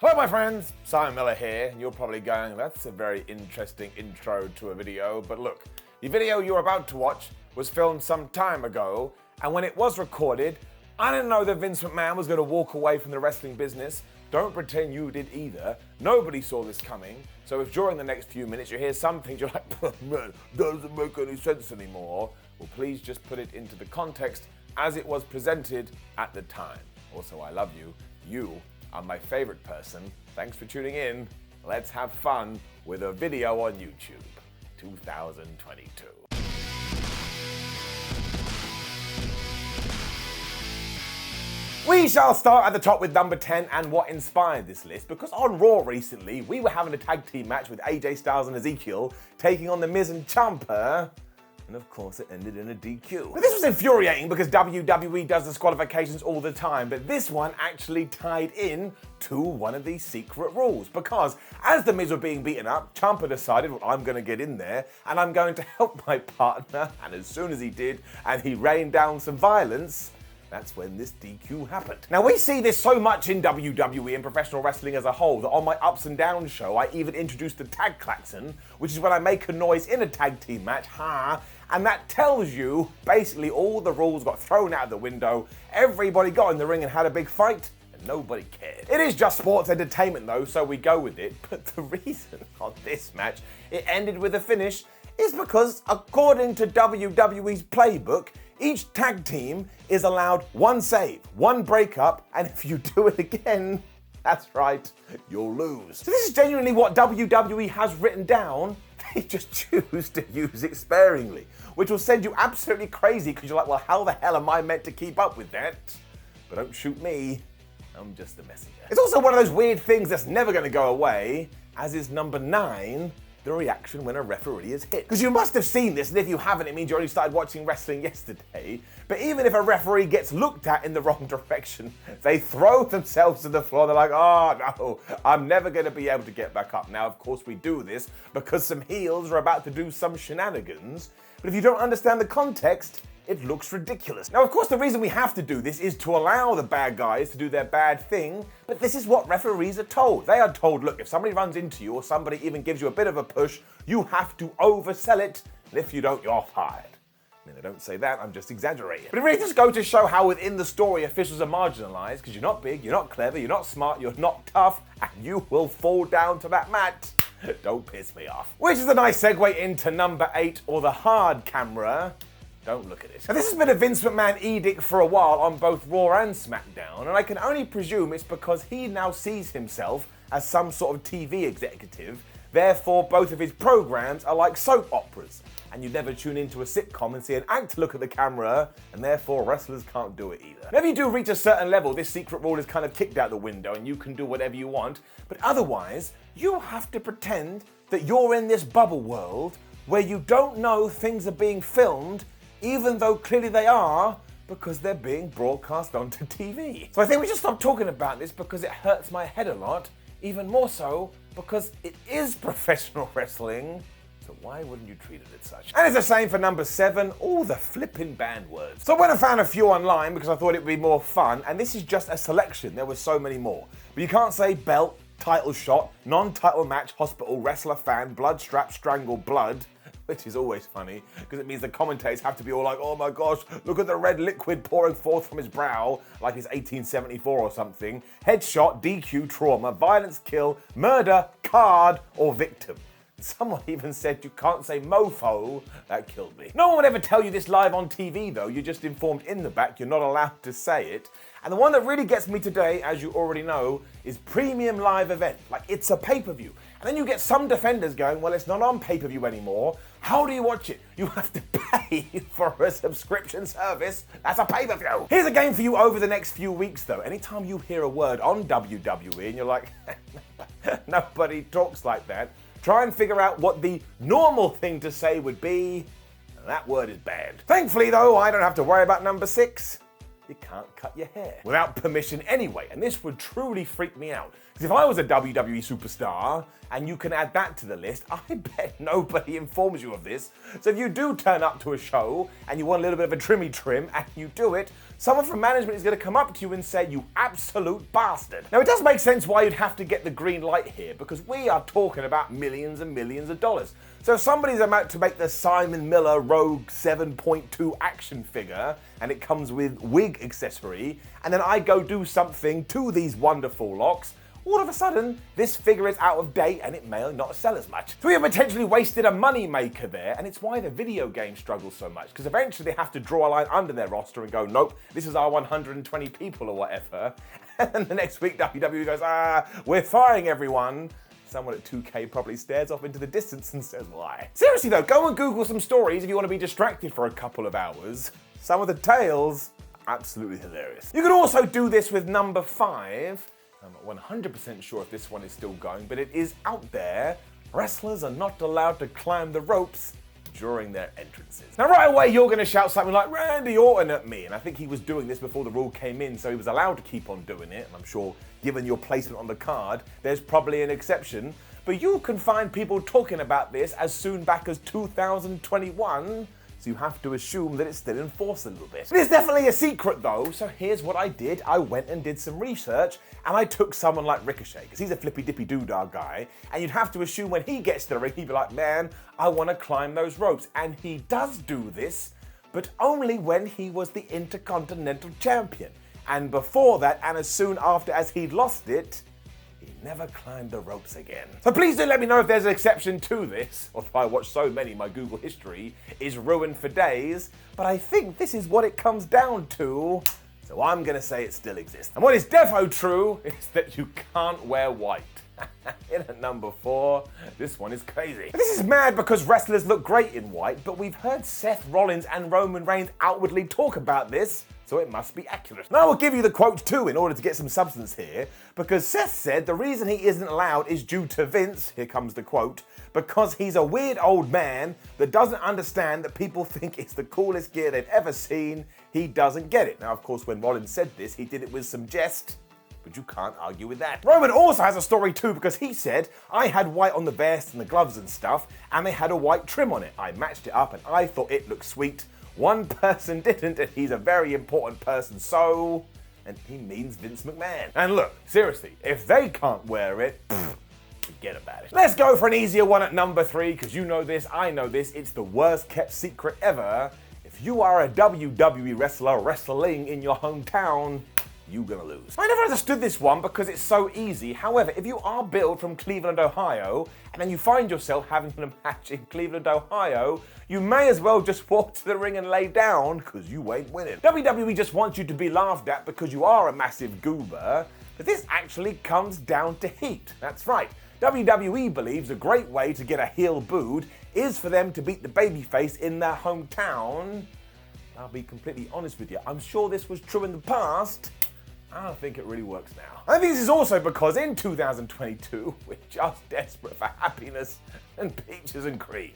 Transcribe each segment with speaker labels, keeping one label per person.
Speaker 1: Hello my friends, Simon Miller here, and you're probably going, that's a very interesting intro to a video, but look, the video you're about to watch was filmed some time ago, and when it was recorded, I didn't know that Vince McMahon was going to walk away from the wrestling business. Don't pretend you did either. Nobody saw this coming, so if during the next few minutes you hear some things you're like, man, doesn't make any sense anymore, well please just put it into the context as it was presented at the time. Also, I love you. You are my favorite person. Thanks for tuning in. Let's have fun with a video on YouTube 2022. We shall start at the top with number 10 and what inspired this list, because on Raw recently we were having a tag team match with AJ Styles and Ezekiel taking on The Miz and Ciampa. And of course, it ended in a DQ. Now, this was infuriating because WWE does disqualifications all the time, but this one actually tied in to one of these secret rules. Because as The Miz were being beaten up, Ciampa decided, well, I'm going to get in there and I'm going to help my partner. And as soon as he did, and he rained down some violence, that's when this DQ happened. Now, we see this so much in WWE and professional wrestling as a whole that on my Ups and Downs show, I even introduced the tag klaxon, which is when I make a noise in a tag team match, and that tells you basically all the rules got thrown out of the window, everybody got in the ring and had a big fight, and nobody cared. It is just sports entertainment though, so we go with it, but the reason on this match it ended with a finish is because according to WWE's playbook, each tag team is allowed one save, one breakup, and if you do it again, that's right, you'll lose. So this is genuinely what WWE has written down. They just choose to use it sparingly, which will send you absolutely crazy because you're like, well, how the hell am I meant to keep up with that? But don't shoot me, I'm just the messenger. It's also one of those weird things that's never going to go away, as is number 9, the reaction when a referee is hit. Because you must have seen this, and if you haven't, it means you only started watching wrestling yesterday. But even if a referee gets looked at in the wrong direction, they throw themselves to the floor. They're like, oh no, I'm never going to be able to get back up. Now, of course, we do this because some heels are about to do some shenanigans. But if you don't understand the context, it looks ridiculous. Now, of course, the reason we have to do this is to allow the bad guys to do their bad thing, but this is what referees are told. They are told, look, if somebody runs into you or somebody even gives you a bit of a push, you have to oversell it, and if you don't, you're fired. I mean, I don't say that, I'm just exaggerating. But it really just goes to show how within the story officials are marginalized, because you're not big, you're not clever, you're not smart, you're not tough, and you will fall down to that mat. Don't piss me off. Which is a nice segue into number 8, or the hard camera. Don't look at it. Now, this has been a Vince McMahon edict for a while on both Raw and SmackDown, and I can only presume it's because he now sees himself as some sort of TV executive. Therefore, both of his programs are like soap operas, and you never tune into a sitcom and see an actor look at the camera, and therefore wrestlers can't do it either. Now, if you do reach a certain level, this secret rule is kind of kicked out the window and you can do whatever you want, but otherwise, you have to pretend that you're in this bubble world where you don't know things are being filmed, even though clearly they are, because they're being broadcast onto TV. So I think we should stop talking about this because it hurts my head a lot, even more so because it is professional wrestling, so why wouldn't you treat it as such? And it's the same for number 7, all the flipping banned words. So I went and found a few online because I thought it would be more fun, and this is just a selection, there were so many more. But you can't say belt, title shot, non-title match, hospital, wrestler fan, blood strap, strangle, blood, which is always funny, because it means the commentators have to be all like, oh my gosh, look at the red liquid pouring forth from his brow, like it's 1874 or something. Headshot, DQ, trauma, violence, kill, murder, card, or victim. Someone even said you can't say mofo. That killed me. No one would ever tell you this live on TV though, you're just informed in the back, you're not allowed to say it. And the one that really gets me today, as you already know, is premium live event. Like, it's a pay-per-view. And then you get some defenders going, well, it's not on pay-per-view anymore. How do you watch it? You have to pay for a subscription service. That's a pay-per-view. Here's a game for you over the next few weeks, though. Anytime you hear a word on WWE and you're like, nobody talks like that, try and figure out what the normal thing to say would be, and that word is banned. Thankfully, though, I don't have to worry about number 6. You can't cut your hair without permission anyway, and this would truly freak me out. Because if I was a WWE superstar, and you can add that to the list, I bet nobody informs you of this. So if you do turn up to a show, and you want a little bit of a trimmy trim, and you do it, someone from management is going to come up to you and say, "You absolute bastard." Now, it does make sense why you'd have to get the green light here, because we are talking about millions and millions of dollars. So if somebody's about to make the Simon Miller Rogue 7.2 action figure, and it comes with wig accessory, and then I go do something to these wonderful locks, all of a sudden, this figure is out of date and it may not sell as much. So we have potentially wasted a money maker there, and it's why the video game struggles so much, because eventually they have to draw a line under their roster and go, "Nope, this is our 120 people or whatever." And the next week WWE goes, "We're firing everyone." Someone at 2K probably stares off into the distance and says, "Why?" Seriously though, go and Google some stories if you want to be distracted for a couple of hours. Some of the tales, absolutely hilarious. You could also do this with number 5. I'm not 100% sure if this one is still going, but it is out there. Wrestlers are not allowed to climb the ropes during their entrances. Now right away you're going to shout something like Randy Orton at me, and I think he was doing this before the rule came in, so he was allowed to keep on doing it, and I'm sure given your placement on the card, there's probably an exception. But you can find people talking about this as soon back as 2021, so you have to assume that it's still enforced a little bit. It is definitely a secret though, so here's what I did. I went and did some research, and I took someone like Ricochet, because he's a flippy dippy doodah guy, and you'd have to assume when he gets to the ring, he'd be like, "Man, I want to climb those ropes." And he does do this, but only when he was the Intercontinental Champion. And before that, and as soon after as he'd lost it, he never climbed the ropes again. So please do let me know if there's an exception to this. Although I watch so many, my Google history is ruined for days. But I think this is what it comes down to. So I'm gonna say it still exists. And what is defo true is that you can't wear white. In at number 4, this one is crazy. This is mad because wrestlers look great in white, but we've heard Seth Rollins and Roman Reigns outwardly talk about this, so it must be accurate. Now I will give you the quote too in order to get some substance here, because Seth said the reason he isn't allowed is due to Vince, here comes the quote, "because he's a weird old man that doesn't understand that people think it's the coolest gear they've ever seen. He doesn't get it." Now of course when Rollins said this, he did it with some jest, but you can't argue with that. Roman also has a story too, because he said, "I had white on the vest and the gloves and stuff, and they had a white trim on it. I matched it up and I thought it looked sweet. One person didn't, and he's a very important person, so..." And he means Vince McMahon. And look, seriously, if they can't wear it, forget about it. Let's go for an easier one at number 3, because you know this, I know this, it's the worst kept secret ever. If you are a WWE wrestler wrestling in your hometown, you're gonna lose. I never understood this one because it's so easy. However, if you are billed from Cleveland, Ohio, and then you find yourself having a match in Cleveland, Ohio, you may as well just walk to the ring and lay down, because you ain't winning. WWE just wants you to be laughed at because you are a massive goober, but this actually comes down to heat. That's right. WWE believes a great way to get a heel booed is for them to beat the babyface in their hometown. I'll be completely honest with you, I'm sure this was true in the past. I don't think it really works now. I think this is also because in 2022, we're just desperate for happiness and peaches and cream.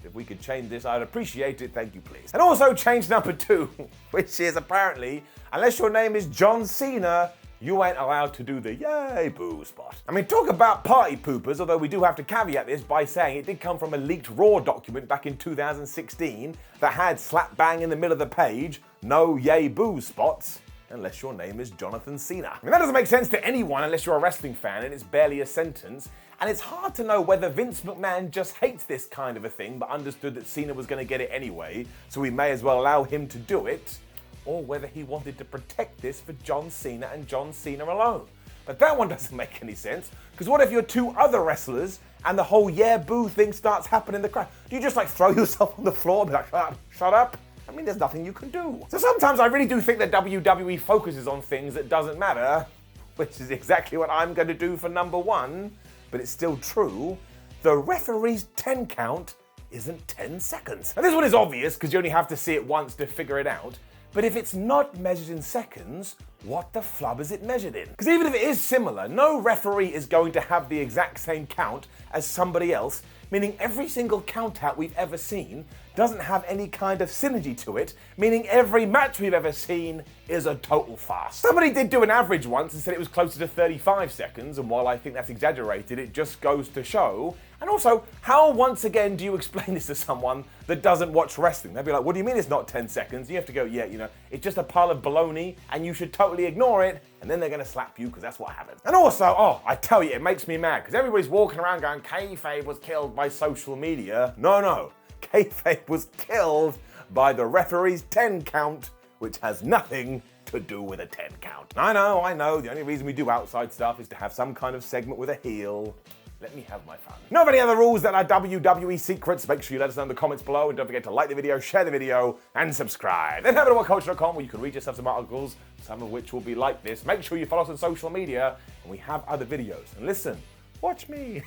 Speaker 1: If we could change this, I'd appreciate it, thank you please. And also change number 2, which is apparently, unless your name is John Cena, you ain't allowed to do the yay boo spot. I mean, talk about party poopers, although we do have to caveat this by saying it did come from a leaked Raw document back in 2016 that had slap bang in the middle of the page, no yay boo spots, unless your name is Jonathan Cena. I mean, that doesn't make sense to anyone unless you're a wrestling fan, and it's barely a sentence. And it's hard to know whether Vince McMahon just hates this kind of a thing but understood that Cena was going to get it anyway, so we may as well allow him to do it, or whether he wanted to protect this for John Cena and John Cena alone. But that one doesn't make any sense, because what if you're 2 other wrestlers and the whole yeah boo thing starts happening in the crowd? Do you just like throw yourself on the floor and be like, shut up? I mean, there's nothing you can do. So sometimes I really do think that WWE focuses on things that doesn't matter, which is exactly what I'm going to do for number 1, but it's still true. The referee's 10 count isn't 10 seconds. Now this one is obvious because you only have to see it once to figure it out, but if it's not measured in seconds, what the flub is it measured in? Because even if it is similar, no referee is going to have the exact same count as somebody else, meaning every single count out we've ever seen doesn't have any kind of synergy to it, meaning every match we've ever seen is a total farce. Somebody did do an average once and said it was closer to 35 seconds, and while I think that's exaggerated, it just goes to show. And also, how once again do you explain this to someone that doesn't watch wrestling? They'll be like, what do you mean it's not 10 seconds? You have to go, yeah, it's just a pile of baloney and you should totally ignore it, and then they're gonna slap you because that's what happened. And also, I tell you, it makes me mad because everybody's walking around going, kayfabe was killed by social media. No. Kayfabe was killed by the referee's 10 count, which has nothing to do with a 10 count. I know, the only reason we do outside stuff is to have some kind of segment with a heel. Let me have my fun. Know of any other rules that are WWE secrets? Make sure you let us know in the comments below, and don't forget to like the video, share the video, and subscribe. Then head over to whatculture.com where you can read yourself some articles, some of which will be like this. Make sure you follow us on social media, and we have other videos. And listen, watch me.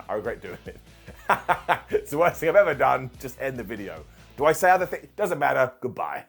Speaker 1: I regret doing it. It's the worst thing I've ever done. Just end the video. Do I say other things? Doesn't matter. Goodbye.